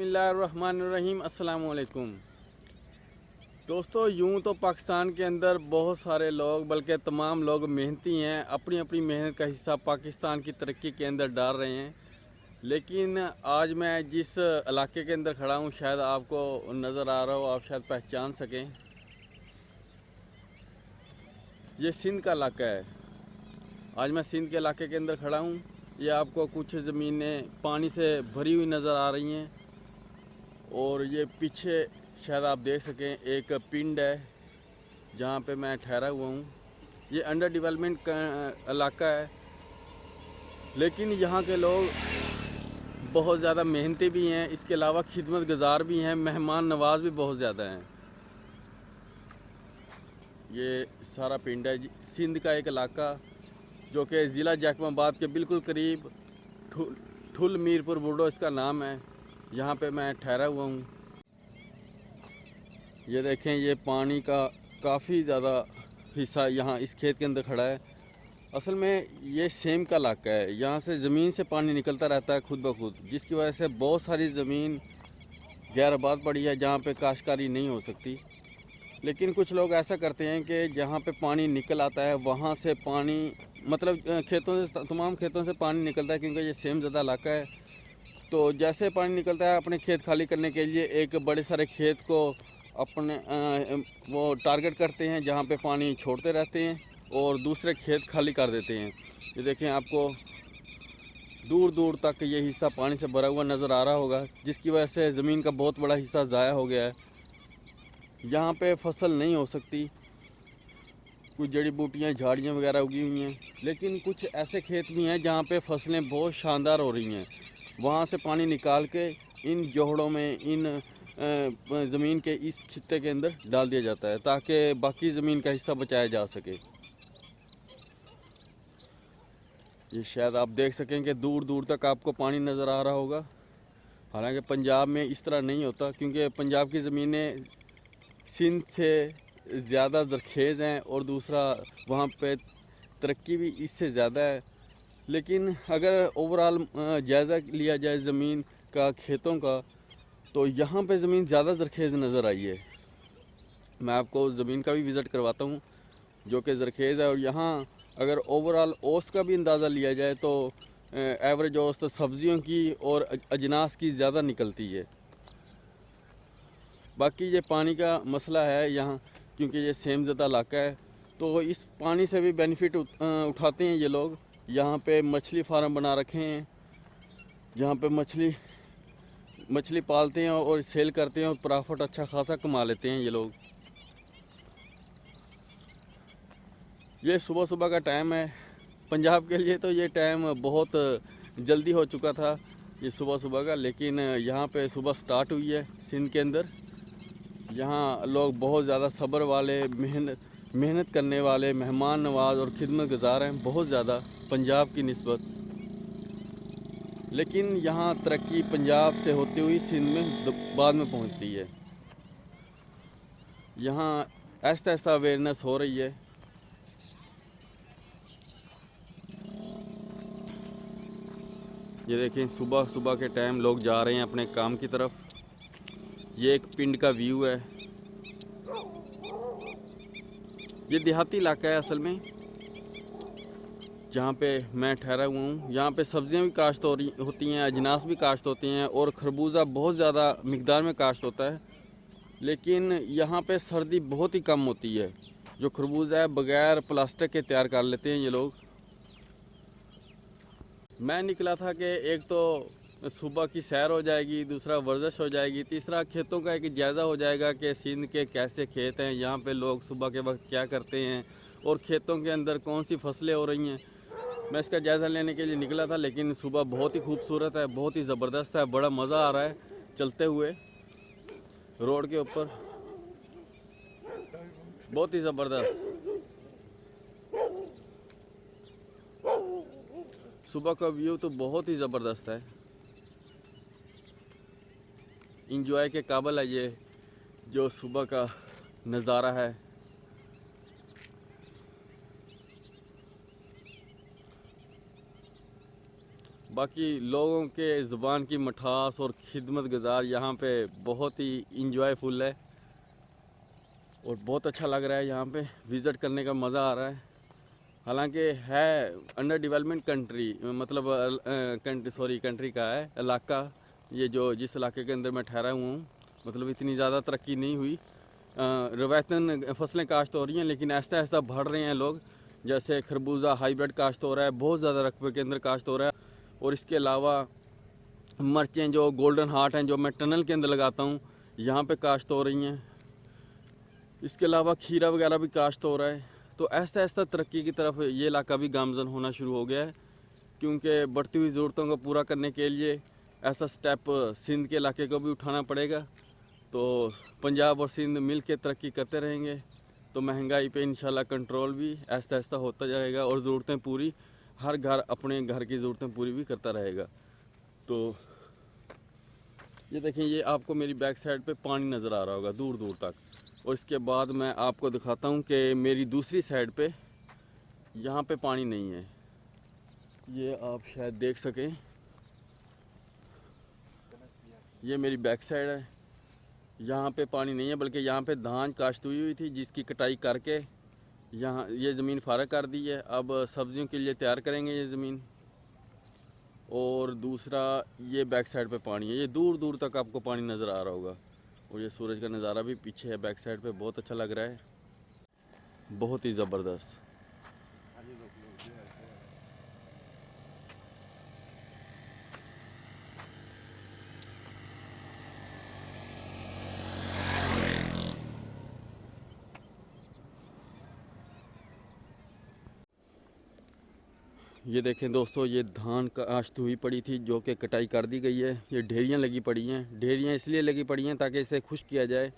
बिस्मिल्लाहिर्रहमानिर्रहीम। अस्सलाम वालेकुम दोस्तों। यूँ तो पाकिस्तान के अंदर बहुत सारे लोग बल्कि तमाम लोग मेहनती हैं, अपनी अपनी मेहनत का हिस्सा पाकिस्तान की तरक्की के अंदर डाल रहे हैं। लेकिन आज मैं जिस इलाके के अंदर खड़ा हूँ शायद आपको नज़र आ रहा हो, आप शायद पहचान सकें। ये सिंध का इलाका है। आज मैं सिंध के इलाके के अंदर खड़ा हूँ। ये आपको कुछ ज़मीनें पानी से भरी हुई नज़र आ रही हैं और ये पीछे शायद आप देख सकें एक पिंड है जहाँ पे मैं ठहरा हुआ हूँ। ये अंडर डेवलपमेंट का इलाका है, लेकिन यहाँ के लोग बहुत ज़्यादा मेहनती भी हैं, इसके अलावा खिदमत गुजार भी हैं, मेहमान नवाज भी बहुत ज़्यादा हैं। ये सारा पिंड है सिंध का एक इलाका जो कि ज़िला जैकमाबाद के बिल्कुल करीब ठुल मीरपुर बुडो इसका नाम है। यहाँ पे मैं ठहरा हुआ हूँ। ये देखें, ये पानी का काफ़ी ज़्यादा हिस्सा यहाँ इस खेत के अंदर खड़ा है। असल में ये सेम का इलाका है, यहाँ से ज़मीन से पानी निकलता रहता है खुद ब खुद, जिसकी वजह से बहुत सारी ज़मीन गैर आबाद पड़ी है जहाँ पे काश्तकारी नहीं हो सकती। लेकिन कुछ लोग ऐसा करते हैं कि जहाँ पे पानी निकल आता है वहाँ से पानी मतलब खेतों से, तमाम खेतों से पानी निकलता है, क्योंकि ये सेम ज़्यादा इलाका है। तो जैसे पानी निकलता है अपने खेत खाली करने के लिए एक बड़े सारे खेत को अपने वो टारगेट करते हैं जहाँ पे पानी छोड़ते रहते हैं और दूसरे खेत खाली कर देते हैं। ये देखें, आपको दूर दूर तक ये हिस्सा पानी से भरा हुआ नज़र आ रहा होगा, जिसकी वजह से ज़मीन का बहुत बड़ा हिस्सा ज़ाया हो गया है। यहाँ पे फसल नहीं हो सकती, कुछ जड़ी बूटियाँ झाड़ियाँ वगैरह उगी हुई हैं। लेकिन कुछ ऐसे खेत भी हैं जहाँ पे फसलें बहुत शानदार हो रही हैं। वहाँ से पानी निकाल के इन जोहड़ों में, इन ज़मीन के इस खित्ते के अंदर डाल दिया जाता है ताकि बाकी ज़मीन का हिस्सा बचाया जा सके। ये शायद आप देख सकें कि दूर दूर तक आपको पानी नज़र आ रहा होगा। हालांकि पंजाब में इस तरह नहीं होता, क्योंकि पंजाब की ज़मीनें सिंध से ज़्यादा ज़रखेज़ हैं और दूसरा वहाँ पे तरक्की भी इससे ज़्यादा है। लेकिन अगर ओवरऑल जायज़ा लिया जाए ज़मीन का, खेतों का, तो यहाँ पे ज़मीन ज़्यादा ज़रखेज़ नज़र आई है। मैं आपको ज़मीन का भी विज़िट करवाता हूँ जो कि ज़रखेज़ है। और यहाँ अगर ओवरऑल औसत का भी अंदाज़ा लिया जाए तो एवरेज औसत सब्ज़ियों की और अजनास की ज़्यादा निकलती है। बाकी ये पानी का मसला है यहाँ, क्योंकि ये सेम ज़दा इलाका है तो इस पानी से भी बेनिफिट उठाते हैं ये लोग। यहाँ पे मछली फार्म बना रखे हैं, जहाँ पे मछली पालते हैं और सेल करते हैं और प्रॉफिट अच्छा खासा कमा लेते हैं ये लोग। ये सुबह सुबह का टाइम है। पंजाब के लिए तो ये टाइम बहुत जल्दी हो चुका था ये सुबह सुबह का, लेकिन यहाँ पे सुबह स्टार्ट हुई है सिंध के अंदर। यहाँ लोग बहुत ज़्यादा सब्र वाले, मेहनत करने वाले, मेहमान नवाज और खिदमत गुजार हैं बहुत ज़्यादा पंजाब की निस्बत। लेकिन यहाँ तरक्की पंजाब से होती हुई सिंध में बाद में पहुँचती है। यहाँ ऐसा ऐसा अवेयरनेस हो रही है। ये देखें, सुबह सुबह के टाइम लोग जा रहे हैं अपने काम की तरफ। ये एक पिंड का व्यू है। ये देहाती इलाका है असल में जहाँ पे मैं ठहरा हुआ हूँ। यहाँ पे सब्जियाँ भी काश्त होती हैं, अजनास भी काश्त होती हैं और खरबूजा बहुत ज़्यादा मिकदार में काश्त होता है। लेकिन यहाँ पे सर्दी बहुत ही कम होती है। जो खरबूजा है बग़ैर प्लास्टिक के तैयार कर लेते हैं ये लोग। मैं निकला था कि एक तो सुबह की सैर हो जाएगी, दूसरा वर्जिश हो जाएगी, तीसरा खेतों का एक जायज़ा हो जाएगा कि सिंध के कैसे खेत हैं, यहाँ पे लोग सुबह के वक्त क्या करते हैं और खेतों के अंदर कौन सी फसलें हो रही हैं। मैं इसका जायज़ा लेने के लिए निकला था। लेकिन सुबह बहुत ही खूबसूरत है, बहुत ही ज़बरदस्त है, बड़ा मज़ा आ रहा है चलते हुए रोड के ऊपर, बहुत ही ज़बरदस्त। सुबह का व्यू तो बहुत ही ज़बरदस्त है, इंजॉय के काबिल है ये जो सुबह का नज़ारा है। बाकी लोगों के ज़ुबान की मिठास और खिदमत गुजार यहाँ पे बहुत ही इंजॉयफुल है और बहुत अच्छा लग रहा है। यहाँ पे विज़िट करने का मज़ा आ रहा है। हालांकि है अंडर डेवलपमेंट कंट्री, मतलब कंट्री का है इलाका, ये जो जिस इलाके के अंदर मैं ठहरा हुआ हूँ, मतलब इतनी ज़्यादा तरक्की नहीं हुई। रवायतन फसलें काश्त हो रही हैं, लेकिन ऐसा ऐसा बढ़ रहे हैं लोग। जैसे खरबूजा हाइब्रिड काश्त हो रहा है, बहुत ज़्यादा रकबे के अंदर काश्त हो रहा है। और इसके अलावा मिर्चें जो गोल्डन हार्ट हैं, जो मैं टनल के अंदर लगाता हूँ, यहाँ पे काश्त हो रही हैं। इसके अलावा खीरा वगैरह भी काश्त हो रहा है। तो ऐसा ऐसा तरक्की की तरफ ये इलाका भी गामजन होना शुरू हो गया है, क्योंकि बढ़ती हुई ज़रूरतों को पूरा करने के लिए ऐसा स्टेप सिंध के इलाके को भी उठाना पड़ेगा। तो पंजाब और सिंध मिल के तरक्की करते रहेंगे तो महंगाई पे इंशाल्लाह कंट्रोल भी ऐसा ऐसा होता जाएगा और ज़रूरतें पूरी, हर घर अपने घर की ज़रूरतें पूरी भी करता रहेगा। तो ये देखें, ये आपको मेरी बैक साइड पे पानी नज़र आ रहा होगा दूर दूर तक। और इसके बाद मैं आपको दिखाता हूँ कि मेरी दूसरी साइड पे यहाँ पे पानी नहीं है। ये आप शायद देख सकें, ये मेरी बैक साइड है, यहाँ पे पानी नहीं है, बल्कि यहाँ पे धान काश्त हुई थी जिसकी कटाई करके यहाँ ये ज़मीन फारग कर दी है। अब सब्जियों के लिए तैयार करेंगे ये ज़मीन। और दूसरा ये बैक साइड पे पानी है, ये दूर दूर तक आपको पानी नज़र आ रहा होगा। और ये सूरज का नज़ारा भी पीछे है बैक साइड पे, बहुत अच्छा लग रहा है, बहुत ही ज़बरदस्त। ये देखें दोस्तों, ये धान काश्त हुई पड़ी थी जो कि कटाई कर दी गई है। ये ढेरियाँ लगी पड़ी हैं, ढेरियाँ इसलिए लगी पड़ी हैं ताकि इसे खुश्क किया जाए।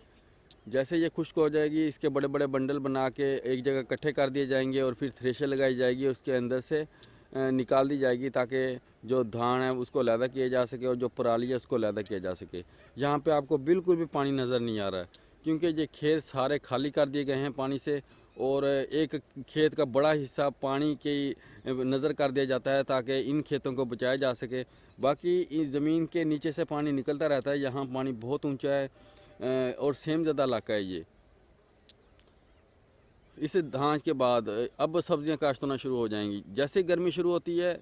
जैसे ये खुश्क हो जाएगी, इसके बड़े बड़े बंडल बना के एक जगह इकट्ठे कर दिए जाएंगे और फिर थ्रेशर लगाई जाएगी, उसके अंदर से निकाल दी जाएगी ताकि जो धान है उसको अलहदा किया जा सके और जो पराली है उसको अलहदा किया जा सके। यहाँ पे आपको बिल्कुल भी पानी नज़र नहीं आ रहा है, क्योंकि ये खेत सारे खाली कर दिए गए हैं पानी से। और एक खेत का बड़ा हिस्सा पानी की नज़र कर दिया जाता है ताकि इन खेतों को बचाया जा सके। बाकी इस ज़मीन के नीचे से पानी निकलता रहता है, यहाँ पानी बहुत ऊंचा है और सेम ज़्यादा इलाका है ये। इस धान के बाद अब सब्जियां काश्त होना शुरू हो जाएंगी। जैसे गर्मी शुरू होती है,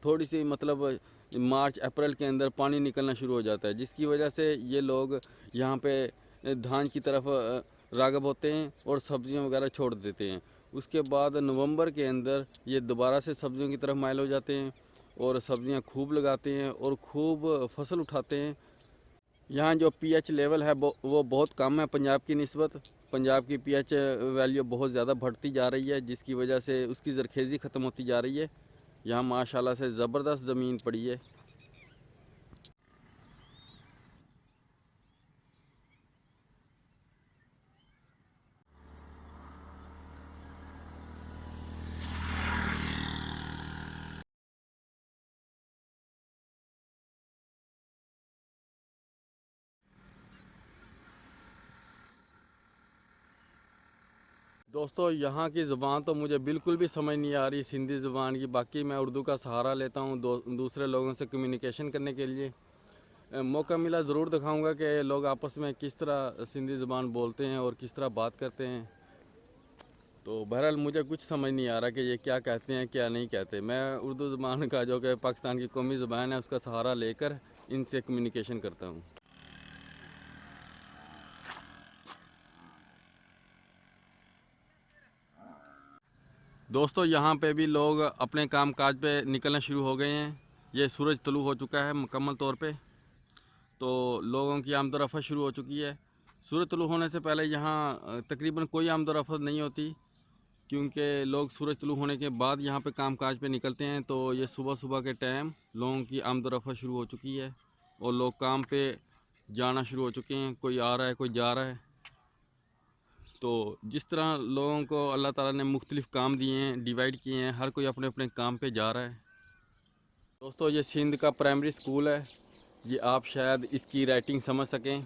थोड़ी सी मतलब मार्च अप्रैल के अंदर पानी निकलना शुरू हो जाता है, जिसकी वजह से ये लोग यहाँ पे धान की तरफ राग़ब होते हैं और सब्जियां वगैरह छोड़ देते हैं। उसके बाद नवंबर के अंदर ये दोबारा से सब्जियों की तरफ माइल हो जाते हैं और सब्जियां खूब लगाते हैं और खूब फसल उठाते हैं। यहाँ जो पीएच लेवल है वो बहुत कम है पंजाब की निस्बत। पंजाब की पीएच वैल्यू बहुत ज़्यादा बढ़ती जा रही है, जिसकी वजह से उसकी ज़रखेज़ी ख़त्म होती जा रही है। यहाँ माशाल्लाह से ज़बरदस्त ज़मीन पड़ी है। दोस्तों, यहाँ की ज़ुबान तो मुझे बिल्कुल भी समझ नहीं आ रही, सिंधी ज़ुबान की। बाकी मैं उर्दू का सहारा लेता हूँ दूसरे लोगों से कम्युनिकेशन करने के लिए। मौका मिला ज़रूर दिखाऊंगा कि लोग आपस में किस तरह सिंधी ज़ुबान बोलते हैं और किस तरह बात करते हैं। तो बहरहाल मुझे कुछ समझ नहीं आ रहा कि ये क्या कहते हैं क्या नहीं कहते। मैं उर्दू ज़ुबान का, जो कि पाकिस्तान की कौमी ज़ुबान है, उसका सहारा लेकर इनसे कम्युनिकेशन करता हूँ। दोस्तों, यहाँ पे भी लोग अपने काम काज पे निकलना शुरू हो गए हैं। ये सूरज तुलू हो चुका है मुकम्मल तौर पे, तो लोगों की आमदोरफ़्त शुरू हो चुकी है। सूरज तुलू होने से पहले यहाँ तकरीबन कोई आमदोरफ़्त नहीं होती, क्योंकि लोग सूरज तुलू होने के बाद यहाँ पे काम काज पे निकलते हैं। तो ये सुबह सुबह के टाइम लोगों की आमदोरफ़्त शुरू हो चुकी है और लोग काम पे जाना शुरू हो चुके हैं, कोई आ रहा है कोई जा रहा है। तो जिस तरह लोगों को अल्लाह ताला ने मुख्तलिफ़ काम दिए हैं, डिवाइड किए हैं, हर कोई अपने अपने काम पे जा रहा है। दोस्तों, ये सिंध का प्राइमरी स्कूल है। ये आप शायद इसकी राइटिंग समझ सकें।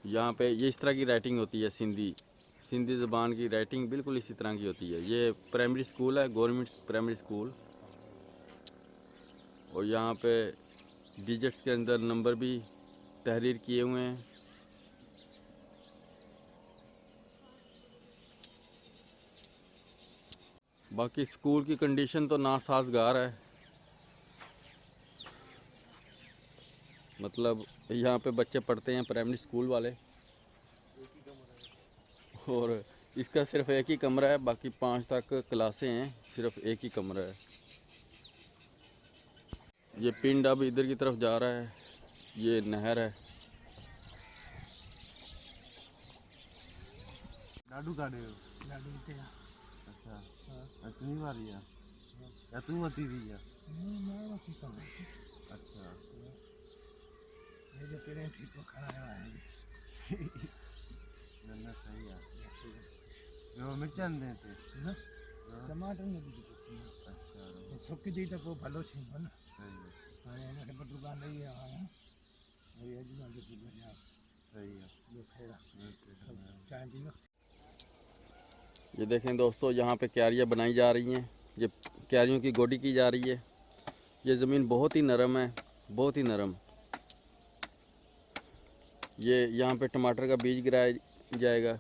यहाँ पे ये इस तरह की राइटिंग होती है, सिंधी ज़ुबान की राइटिंग बिल्कुल इसी तरह की होती है। ये प्राइमरी स्कूल है, गवर्नमेंट प्राइमरी स्कूल। और यहाँ पे डिजिट्स के अंदर नंबर भी तहरीर किए हुए हैं। बाकी स्कूल की कंडीशन तो नासाजगार है। मतलब यहाँ पे बच्चे पढ़ते हैं प्राइमरी स्कूल वाले, और इसका सिर्फ एक ही कमरा है, बाकी 5 तक क्लासें हैं, सिर्फ एक ही कमरा है। ये पिंड अब इधर की तरफ जा रहा है, ये नहर है। लाडू काटे हो? लाडू ते अच्छा इतनी बारी है या तू मती दी है? मैं की कर रही थी। अच्छा ये जो तेरे ठीक को खड़ा है ना सही है। जो मिर्च आंदे थे ना टमाटर ने भी दी। अच्छा सुक्की दी तो वो भलो छी बन। सही है हां ये के दुकान नहीं है आया ये अजमा जो की बढ़िया सही है। जो खेड़ा चाय पी लो। ये देखें दोस्तों, यहाँ पे क्यारियाँ बनाई जा रही हैं, ये क्यारियों की गोडी की जा रही है। ये ज़मीन बहुत ही नरम है, बहुत ही नरम। ये यहाँ पे टमाटर का बीज गिराया जाएगा।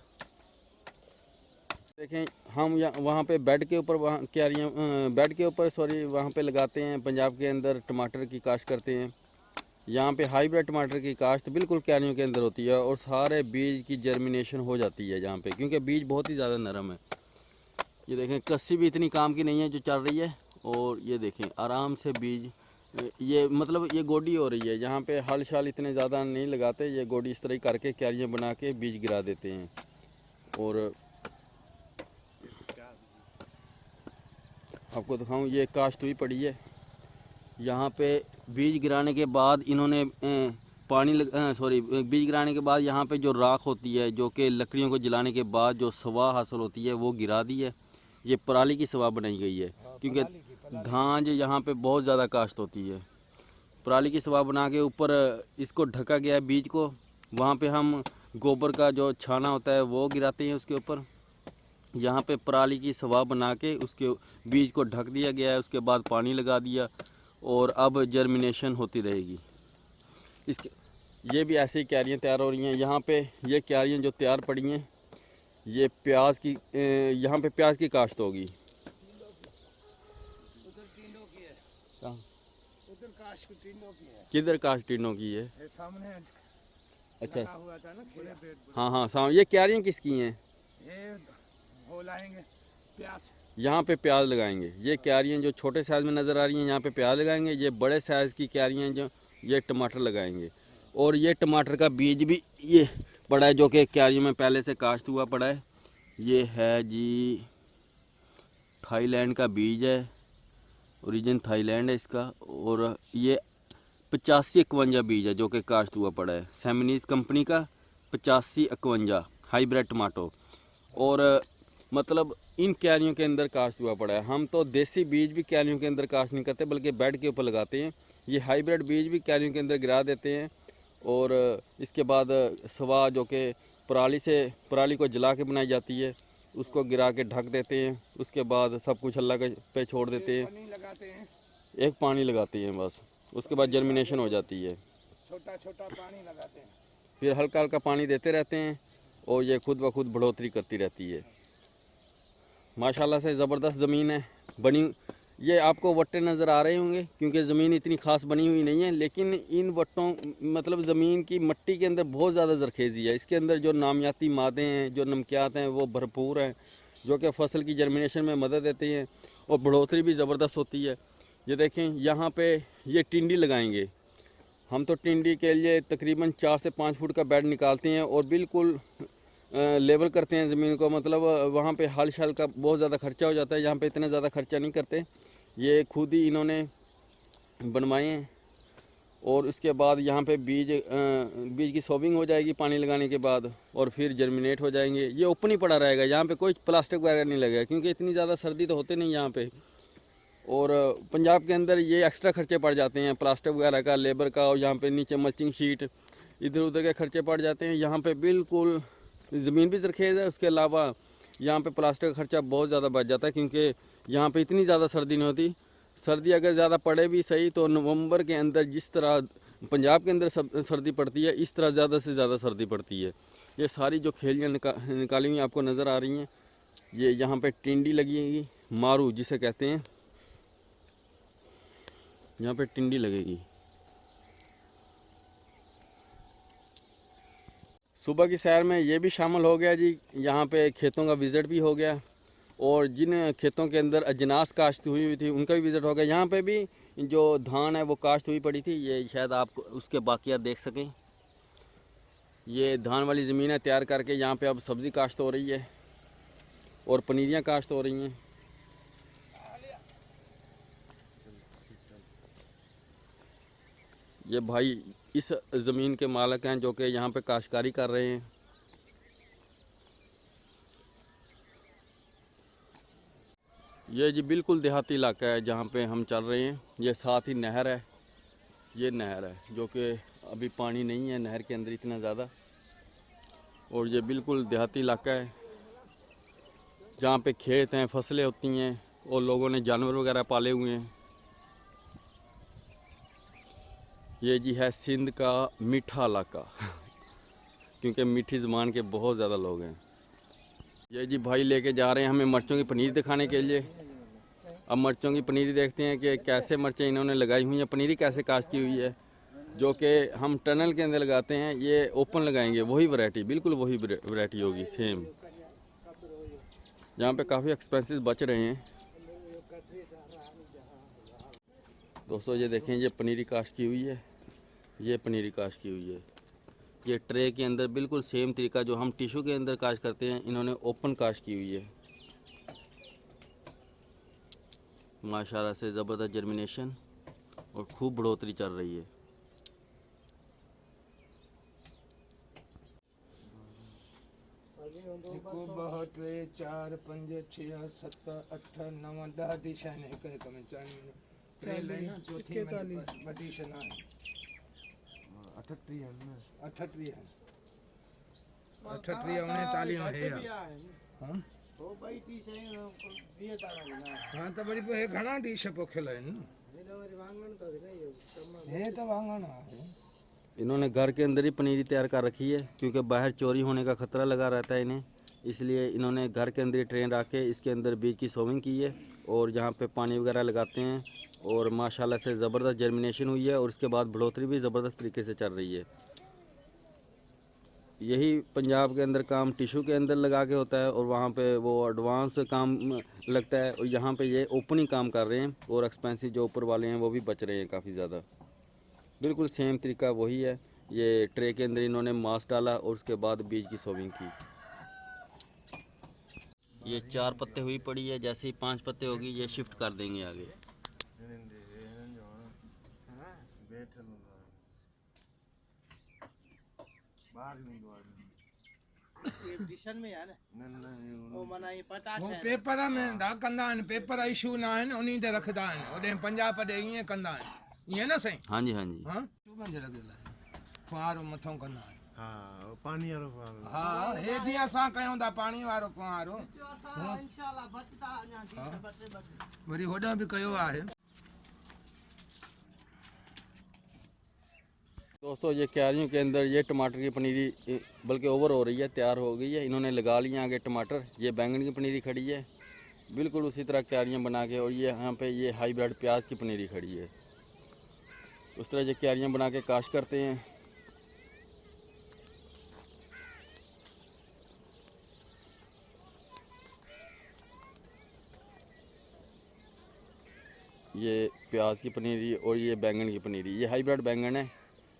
देखें हम वहाँ पे बेड के ऊपर, वहाँ क्यारियाँ बेड के ऊपर वहाँ पे लगाते हैं। पंजाब के अंदर टमाटर की काश्त करते हैं। यहाँ पे हाइब्रिड टमाटर की काश्त बिल्कुल क्यारियों के अंदर होती है, और सारे बीज की जर्मिनेशन हो जाती है यहाँ पे, क्योंकि बीज बहुत ही ज़्यादा नरम है। ये देखें कस्सी भी इतनी काम की नहीं है जो चल रही है, और ये देखें आराम से बीज, ये मतलब ये गोडी हो रही है। यहाँ पे हल शाल इतने ज़्यादा नहीं लगाते, ये गोडी इस तरह ही करके क्यारियाँ बना के बीज गिरा देते हैं। और आपको दिखाऊं, ये काश्त हुई पड़ी है। यहाँ पे बीज गिराने के बाद इन्होंने बीज गिराने के बाद यहाँ पे जो राख होती है, जो कि लकड़ियों को जलाने के बाद जो सवा हासिल होती है, वो गिरा दी है। ये पराली की सवा बनाई गई है, क्योंकि धान जो यहाँ पे बहुत ज़्यादा काश्त होती है। पराली की सवा बना के ऊपर इसको ढका गया है बीज को। वहाँ पे हम गोबर का जो छाना होता है वो गिराते हैं उसके ऊपर। यहाँ पे पराली की सवा बना के उसके बीज को ढक दिया गया है। उसके बाद पानी लगा दिया, और अब जर्मिनेशन होती रहेगी। इसके ये भी ऐसी क्यारियाँ तैयार हो रही हैं। यहाँ पे ये क्यारियाँ जो तैयार पड़ी हैं, ये प्याज की, यहाँ पे प्याज की काश्त होगी। उधर टीनों की है। कहाँ? उधर काश की टीनों की है। किधर काश्त टीनों की है? ये सामने अच्छा लगा हुआ था ना खेड़ा। हाँ हाँ सामने। ये क्यारियाँ किसकी हैं? ये हो लाएंगे प्याज। यहाँ पे प्याज लगाएंगे। ये क्यारियाँ जो छोटे साइज़ में नज़र आ रही हैं, यहाँ पे प्याज लगाएंगे। ये बड़े साइज़ की क्यारियाँ जो, ये टमाटर लगाएंगे। और ये टमाटर का बीज भी ये पड़ा है, जो कि क्यारियों में पहले से काश्त हुआ पड़ा है। ये है जी थाईलैंड का बीज है, ओरिजिन थाईलैंड है इसका। और ये 8551 बीज है जो कि काश्त हुआ पड़ा है, सेमिनीज कंपनी का 8551 हाइब्रिड टमाटो। और मतलब इन क्यारियों के अंदर काश्त हुआ पड़ा है। हम तो देसी बीज भी क्यारियों के अंदर काश्त नहीं करते, बल्कि बेड के ऊपर लगाते हैं। ये हाइब्रिड बीज भी क्यारियों के अंदर गिरा देते हैं, और इसके बाद सवा जो कि पराली को जला के बनाई जाती है, उसको गिरा के ढक देते हैं। उसके बाद सब कुछ अल्लाह के पे छोड़ देते हैं। पानी लगाते हैं, एक पानी लगाते हैं बस, उसके बाद जर्मिनेशन हो जाती है। छोटा छोटा पानी लगाते हैं, फिर हल्का हल्का पानी देते रहते हैं, और ये खुद ब खुद बढ़ोतरी करती रहती है। माशाल्लाह से ज़बरदस्त ज़मीन है बनी। ये आपको वट्टे नज़र आ रहे होंगे, क्योंकि ज़मीन इतनी ख़ास बनी हुई नहीं है, लेकिन इन वट्टों मतलब ज़मीन की मट्टी के अंदर बहुत ज़्यादा ज़रखेज़ी है। इसके अंदर जो नामियाती मादे हैं, जो नमकियात हैं, वो भरपूर हैं, जो कि फ़सल की जर्मिनेशन में मदद देती हैं, और बढ़ोतरी भी ज़बरदस्त होती है। ये देखें यहाँ पे ये टिंडी लगाएंगे। हम तो टिंडी के लिए तकरीबन 4 से 5 फुट का बेड निकालते हैं, और बिल्कुल लेवल करते हैं ज़मीन को। मतलब वहाँ पे हल शल का बहुत ज़्यादा ख़र्चा हो जाता है, यहाँ पे इतना ज़्यादा ख़र्चा नहीं करते। ये खुद ही इन्होंने बनवाए हैं। और उसके बाद यहाँ पे बीज की सोविंग हो जाएगी पानी लगाने के बाद, और फिर जर्मिनेट हो जाएंगे। ये ओपन ही पड़ा रहेगा, यहाँ पे कोई प्लास्टिक वगैरह नहीं लगेगा, क्योंकि इतनी ज़्यादा सर्दी तो होते नहीं यहाँ पे। और पंजाब के अंदर ये एक्स्ट्रा खर्चे पड़ जाते हैं, प्लास्टिक वगैरह का, लेबर का, और यहाँ पे नीचे मल्चिंग शीट, इधर उधर के खर्चे पड़ जाते हैं। यहाँ पे बिल्कुल ज़मीन भी ज़रखेज़ है, उसके अलावा यहाँ पे प्लास्टिक का खर्चा बहुत ज़्यादा बच जाता है, क्योंकि यहाँ पे इतनी ज़्यादा सर्दी नहीं होती। सर्दी अगर ज़्यादा पड़े भी सही तो नवंबर के अंदर जिस तरह पंजाब के अंदर सर्दी पड़ती है, इस तरह ज़्यादा से ज़्यादा सर्दी पड़ती है। ये सारी जो खेलियाँ निकाली हुई आपको नज़र आ रही हैं, ये यहाँ पे टिंडी लगी है, मारू जिसे कहते हैं, यहाँ पे टिंडी लगेगी। सुबह की सैर में ये भी शामिल हो गया जी, यहाँ पे खेतों का विज़िट भी हो गया और जिन खेतों के अंदर अजनास काश्त हुई थी उनका भी विज़िट हो गया। यहाँ पे भी जो धान है वो काश्त हुई पड़ी थी, ये शायद आप उसके बाकियात देख सकें। ये धान वाली ज़मीन है तैयार करके यहाँ पे अब सब्ज़ी काश्त हो रही है और पनीरियाँ काश्त हो रही हैं। ये भाई इस ज़मीन के मालिक हैं जो कि यहाँ पे काश्तकारी कर रहे हैं। ये जी बिल्कुल देहाती इलाका है जहाँ पे हम चल रहे हैं। ये साथ ही नहर है, ये नहर है जो कि अभी पानी नहीं है नहर के अंदर इतना ज़्यादा, और ये बिल्कुल देहाती इलाका है जहाँ पे खेत हैं, फसलें होती हैं और लोगों ने जानवर वगैरह पाले हुए हैं। ये जी है सिंध का मीठा इलाका क्योंकि मीठी ज़बान के बहुत ज़्यादा लोग हैं। ये जी भाई लेके जा रहे हैं हमें मिर्चों की पनीर दिखाने के लिए। अब मिर्चों की पनीर देखते हैं कि कैसे मिर्चें इन्होंने लगाई हुई हैं, पनीरी कैसे काश्त की हुई है, जो कि हम टनल के अंदर लगाते हैं। ये ओपन लगाएंगे, वही वैरायटी, बिल्कुल वही वैरायटी होगी सेम। यहाँ पे काफ़ी एक्सपेंसेस बच रहे हैं। दोस्तों ये देखें, ये पनीरी काश्त की हुई है, ये पनीरी काश्त की हुई है। ये ट्रे के अंदर बिल्कुल सेम तरीका जो हम टिशू के अंदर काश्त करते हैं, इन्होंने ओपन काश्त की हुई है। माशाल्लाह से ज़बरदस्त जर्मिनेशन और खूब बढ़ोतरी चल रही है। हिकु ॿ टे चारि पंज छह सत अठ नव 10 डिशन हिक हिक में टे लाइन चौथी में ॿ डिशन आहे 38 है ना 38 है 38 39 है हां हो भाई टी शयूं 20 तारा हां त वरी पोइ हे घणा डिश पोखियल आहिनि हे तो वांगण आहे। इन्होंने घर के अंदर ही पनीरी तैयार कर रखी है क्योंकि बाहर चोरी होने का ख़तरा लगा रहता है इन्हें, इसलिए इन्होंने घर के अंदर ही ट्रेन रख के इसके अंदर बीज की सोविंग की है और यहाँ पे पानी वगैरह लगाते हैं और माशाल्लाह से ज़बरदस्त जर्मिनेशन हुई है और उसके बाद बढ़ोतरी भी ज़बरदस्त तरीके से चल रही है। यही पंजाब के अंदर काम टिशू के अंदर लगा के होता है और वहाँ पे वो एडवांस काम लगता है और यहाँ पे ये ओपन ही काम कर रहे हैं और एक्सपेंसिव जो ऊपर वाले हैं वो भी बच रहे हैं काफ़ी ज़्यादा। बिल्कुल सेम तरीका वही है। ये ट्रे के अंदर इन्होंने मांस डाला और उसके बाद बीज की सोविंग की। ये 4 पत्ते हुई पड़ी है, जैसे ही 5 पत्ते होगी ये शिफ्ट कर देंगे आगे। वो पेपर में दा कंदा आहिनि, पेपर इशू न आहिनि उन्हीं ते रखदा आहिनि, ओॾे पंजाब ॾे ईअं कंदा आहिनि, ईअं न साईं? हाँ जी हाँ जी। हाँ ट्यूबन जे लॻियल आहे, फुहारो मथां कंदा आहिनि। हाँ पानी वाला फुहारो। हाँ हे जीअं असां कयूं था पाणी वारो फुहारो, वरी होॾां बि कयो आहे। दोस्तों ये क्यारियों के अंदर ये टमाटर की पनीरी बल्कि ओवर हो रही है, तैयार हो गई है। इन्होंने लगा लिए आगे टमाटर, ये बैंगन की पनीरी खड़ी है बिल्कुल उसी तरह क्यारियाँ बना के, और ये यहाँ पे ये हाईब्रिड प्याज की पनीरी खड़ी है। उस तरह ये क्यारियाँ बना के काश्त करते हैं। ये प्याज की पनीरी और ये बैंगन की पनीरी, ये हाईब्रिड बैंगन है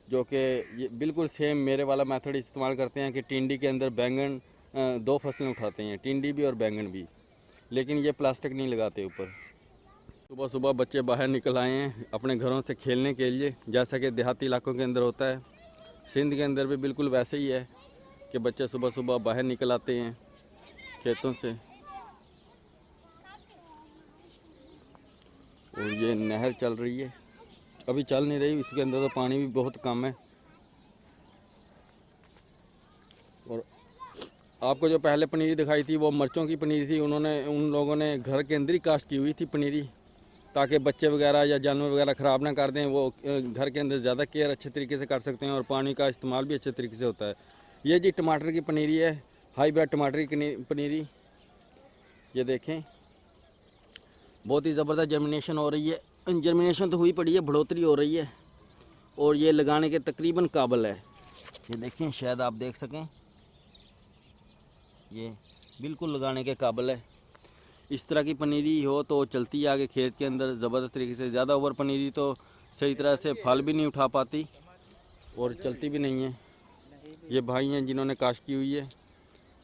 जो कि ये बिल्कुल सेम मेरे वाला मेथड इस्तेमाल करते हैं कि टिंडी के अंदर बैंगन 2 फसलें उठाते हैं, टिंडी भी और बैंगन भी, लेकिन ये प्लास्टिक नहीं लगाते ऊपर। सुबह सुबह बच्चे बाहर निकल आए हैं अपने घरों से खेलने के लिए, जैसा कि देहाती इलाकों के अंदर होता है। सिंध के अंदर भी बिल्कुल वैसे ही है कि बच्चे सुबह सुबह बाहर निकल आते हैं खेतों से। और ये नहर चल रही है, अभी चल नहीं रही, इसके अंदर तो पानी भी बहुत कम है। और आपको जो पहले पनीरी दिखाई थी वो मिर्चों की पनीरी थी, उन लोगों ने घर के अंदर ही काश्त की हुई थी पनीरी, ताकि बच्चे वगैरह या जानवर वगैरह ख़राब ना कर दें। वो घर के अंदर ज़्यादा केयर अच्छे तरीके से कर सकते हैं और पानी का इस्तेमाल भी अच्छे तरीके से होता है। ये जी टमाटर की पनीरी है, हाईब्रिड टमाटर की पनीरी। ये देखें, बहुत ही ज़बरदस्त जर्मिनेशन हो रही है। जर्मिनेशन तो हुई पड़ी है, बढ़ोतरी हो रही है और ये लगाने के तकरीबन काबिल है। ये देखें, शायद आप देख सकें, ये बिल्कुल लगाने के काबिल है। इस तरह की पनीरी हो तो चलती है आगे खेत के अंदर ज़बरदस्त तरीके से। ज़्यादा ओवर पनीरी तो सही तरह से फल भी नहीं उठा पाती और चलती भी नहीं है। ये भाई हैं जिन्होंने काश्त की हुई है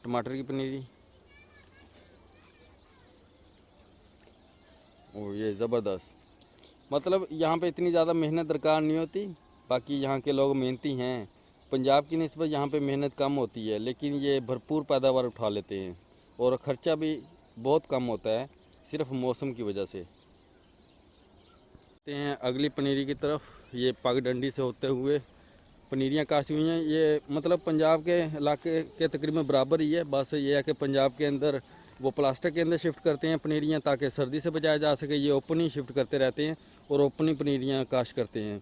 टमाटर की पनीरी, और ये ज़बरदस्त। मतलब यहाँ पे इतनी ज़्यादा मेहनत दरकार नहीं होती। बाकी यहाँ के लोग मेहनती हैं। पंजाब की निस्बत यहाँ पे मेहनत कम होती है, लेकिन ये भरपूर पैदावार उठा लेते हैं और ख़र्चा भी बहुत कम होता है, सिर्फ मौसम की वजह से। हैं अगली पनीरी की तरफ। ये पगडंडी से होते हुए पनीरियाँ काशी हुई हैं। ये मतलब पंजाब के इलाके के तकरीबन बराबर ही है। बस ये है कि पंजाब के अंदर वो प्लास्टिक के अंदर शिफ्ट करते हैं पनीरियाँ ताकि सर्दी से बचाया जा सके। ये ओपन ही शिफ्ट करते रहते हैं और ओपन ही पनीरियाँ काश करते हैं।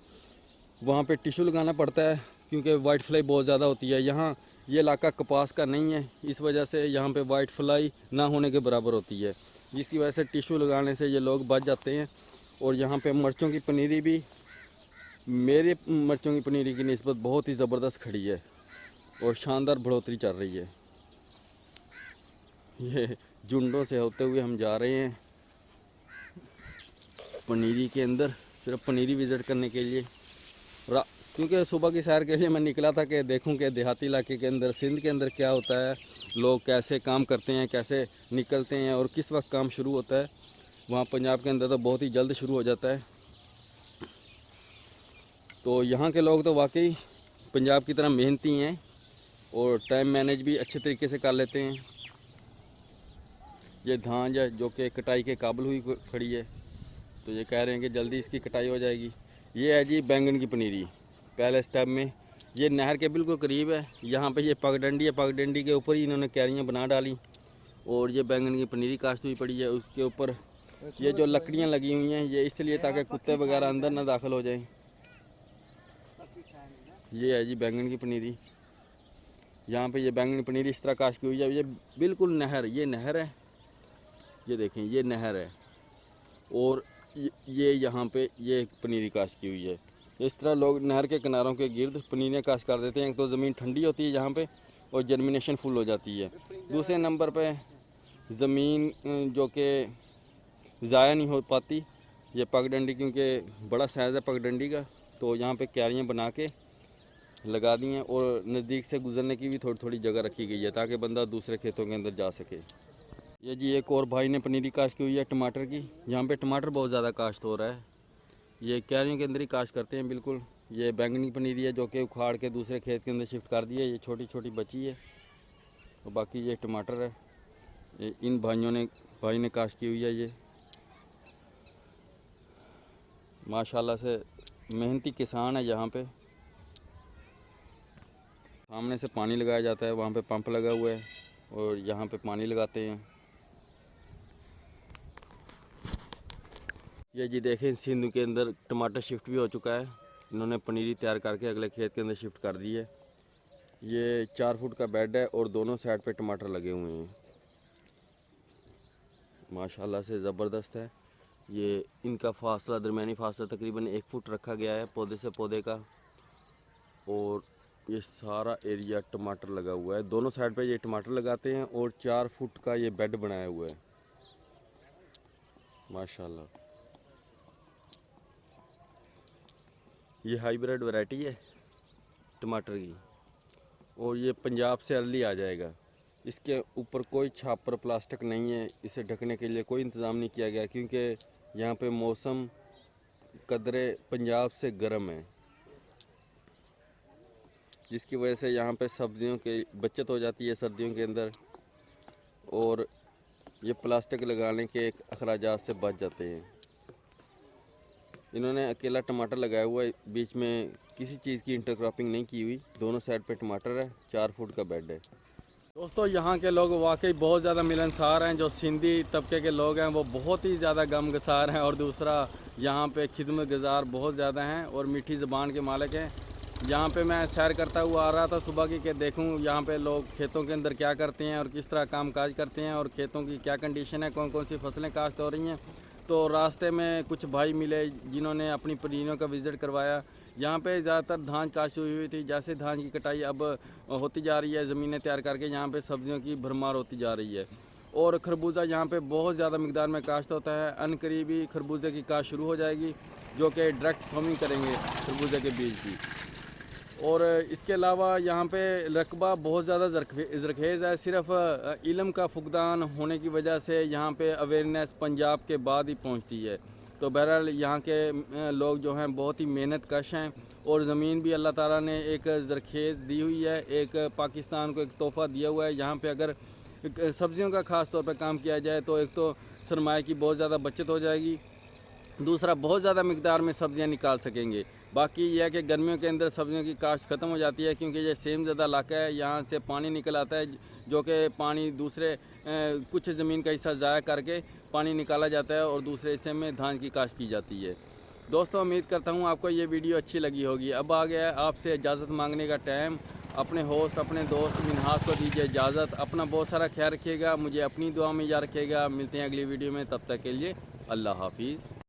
वहाँ पे टिश्यू लगाना पड़ता है क्योंकि वाइट फ्लाई बहुत ज़्यादा होती है। यहाँ ये इलाका कपास का नहीं है, इस वजह से यहाँ पे वाइट फ्लाई ना होने के बराबर होती है, जिसकी वजह से टिश्यू लगाने से ये लोग बच जाते हैं। और यहाँ पे मिर्चों की पनीरी भी मेरे मिर्चों की पनीरी की निस्बत बहुत ही ज़बरदस्त खड़ी है और शानदार बढ़ोतरी चल रही है। ये झुंडों से होते हुए हम जा रहे हैं पनीरी के अंदर, सिर्फ पनीरी विज़िट करने के लिए। क्योंकि सुबह की सैर के लिए मैं निकला था कि देखूं कि देहाती इलाके के अंदर, सिंध के अंदर क्या होता है, लोग कैसे काम करते हैं, कैसे निकलते हैं और किस वक्त काम शुरू होता है। वहाँ पंजाब के अंदर तो बहुत ही जल्द शुरू हो जाता है। तो यहाँ के लोग तो वाकई पंजाब की तरह मेहनती हैं और टाइम मैनेज भी अच्छे तरीके से कर लेते हैं। ये धान जो कि कटाई के काबिल हुई खड़ी है, तो ये कह रहे हैं कि जल्दी इसकी कटाई हो जाएगी। ये है जी बैंगन की पनीरी, पहले स्टेप में। ये नहर के बिल्कुल करीब है। यहाँ पे ये पगडंडी है, पगडंडी के ऊपर ही इन्होंने क्यारियाँ बना डाली और ये बैंगन की पनीरी काश्त हुई पड़ी है। उसके ऊपर ये जो लकड़ियाँ लगी हुई हैं, ये इसलिए ताकि कुत्ते वगैरह अंदर ना दाखिल हो जाएं। ये है जी बैंगन की पनीरी। यहाँ पे ये बैंगन की पनीरी इस तरह काश्त की हुई है। ये बिल्कुल नहर, ये नहर है, ये देखें, ये नहर है और ये यहाँ पे ये पनीरी काश्त की हुई है। इस तरह लोग नहर के किनारों के गिर्द पनीरियाँ काश्त कर देते हैं। एक तो ज़मीन ठंडी होती है यहाँ पे और जर्मिनेशन फुल हो जाती है। दूसरे नंबर पे ज़मीन जो कि ज़ाया नहीं हो पाती। ये पगडंडी, क्योंकि बड़ा साइज़ है पगडंडी का, तो यहाँ पे क्यारियाँ बना के लगा दी हैं और नज़दीक से गुजरने की भी थोड़ी थोड़ी जगह रखी गई है ताकि बंदा दूसरे खेतों के अंदर जा सके। ये जी एक और भाई ने पनीरी काश्त की हुई है टमाटर की। यहाँ पे टमाटर बहुत ज़्यादा काश्त हो रहा है। ये क्यारियों के अंदर ही काश्त करते हैं बिल्कुल। ये बैंगनी पनीरी है जो कि उखाड़ के दूसरे खेत के अंदर शिफ्ट कर दी है। ये छोटी छोटी बची है और बाकी ये टमाटर है। ये इन भाई ने काश्त की हुई है। ये माशाल्लाह से मेहनती किसान है। यहाँ पे सामने से पानी लगाया जाता है, वहाँ पे पंप लगा हुआ है और यहाँ पे पानी लगाते हैं। ये जी देखें, सिंध के अंदर टमाटर शिफ्ट भी हो चुका है। इन्होंने पनीरी तैयार करके अगले खेत के अंदर शिफ्ट कर दी है। ये 4 फुट का बेड है और दोनों साइड पे टमाटर लगे हुए हैं। माशाल्लाह से ज़बरदस्त है। ये इनका फासला, दरमियानी फासला तकरीबन 1 फुट रखा गया है पौधे से पौधे का। और ये सारा एरिया टमाटर लगा हुआ है। दोनों साइड पे ये टमाटर लगाते हैं और 4 फुट का ये बेड बनाया हुआ है। माशाल्लाह, ये हाइब्रिड वैरायटी है टमाटर की और ये पंजाब से अर्ली आ जाएगा। इसके ऊपर कोई छापर प्लास्टिक नहीं है, इसे ढकने के लिए कोई इंतज़ाम नहीं किया गया क्योंकि यहाँ पे मौसम कदरे पंजाब से गर्म है, जिसकी वजह से यहाँ पे सब्जियों की बचत हो जाती है सर्दियों के अंदर और ये प्लास्टिक लगाने के अखराजात से बच जाते हैं। इन्होंने अकेला टमाटर लगाया हुआ है, बीच में किसी चीज़ की इंटरक्रॉपिंग नहीं की हुई। दोनों साइड पे टमाटर है, 4 फुट का बेड है दोस्तों यहाँ के लोग वाकई बहुत ज़्यादा मिलनसार हैं। जो सिंधी तबके के लोग हैं वो बहुत ही ज़्यादा गमगसार हैं, और दूसरा यहाँ पे खिदमतगज़ार बहुत ज़्यादा हैं और मीठी ज़बान के मालिक हैं। यहाँ पे मैं सैर करता हुआ आ रहा था सुबह की, कि देखूँ यहाँ पे लोग खेतों के अंदर क्या करते हैं और किस तरह काम काज करते हैं, और खेतों की क्या कंडीशन है, कौन कौन सी फसलें काश्त हो रही हैं। तो रास्ते में कुछ भाई मिले जिन्होंने अपनी पनीरियों का विज़िट करवाया। यहाँ पे ज़्यादातर धान काश्त हुई थी। जैसे धान की कटाई अब होती जा रही है, ज़मीनें तैयार करके यहाँ पे सब्जियों की भरमार होती जा रही है। और खरबूजा यहाँ पे बहुत ज़्यादा मिकदार में काश्त होता है। अनकरीबी खरबूजे की काश्त शुरू हो जाएगी, जो कि डायरेक्ट फार्मिंग करेंगे खरबूजे के बीज की। और इसके अलावा यहाँ पे रकबा बहुत ज़्यादा ज़रखेज़ है। सिर्फ इल्म का फुकदान होने की वजह से यहाँ पे अवेयरनेस पंजाब के बाद ही पहुँचती है। तो बहरहाल यहाँ के लोग जो हैं बहुत ही मेहनत कश हैं, और ज़मीन भी अल्लाह ताला ने एक ज़रखेज़ दी हुई है, एक पाकिस्तान को एक तोहफ़ा दिया हुआ है। यहाँ पे अगर सब्ज़ियों का ख़ास तौर पे काम किया जाए तो एक तो सरमाए की बहुत ज़्यादा बचत हो जाएगी, दूसरा बहुत ज़्यादा मिकदार में सब्ज़ियाँ निकाल सकेंगे। बाकी यह है कि गर्मियों के अंदर सब्ज़ियों की काश्त ख़त्म हो जाती है, क्योंकि ये सेम ज़्यादा इलाका है। यहाँ से पानी निकल आता है, जो कि पानी दूसरे कुछ ज़मीन का हिस्सा ज़ाया करके पानी निकाला जाता है और दूसरे हिस्से में धान की काश्त की जाती है। दोस्तों उम्मीद करता हूँ आपको ये वीडियो अच्छी लगी होगी। अब आ गया है आपसे इजाज़त मांगने का टाइम। अपने होस्ट अपने दोस्त मिनहास को दीजिए इजाज़त। अपना बहुत सारा ख्याल रखिएगा, मुझे अपनी दुआ में याद रखिएगा। मिलते हैं अगली वीडियो में, तब तक के लिए अल्लाह हाफिज़।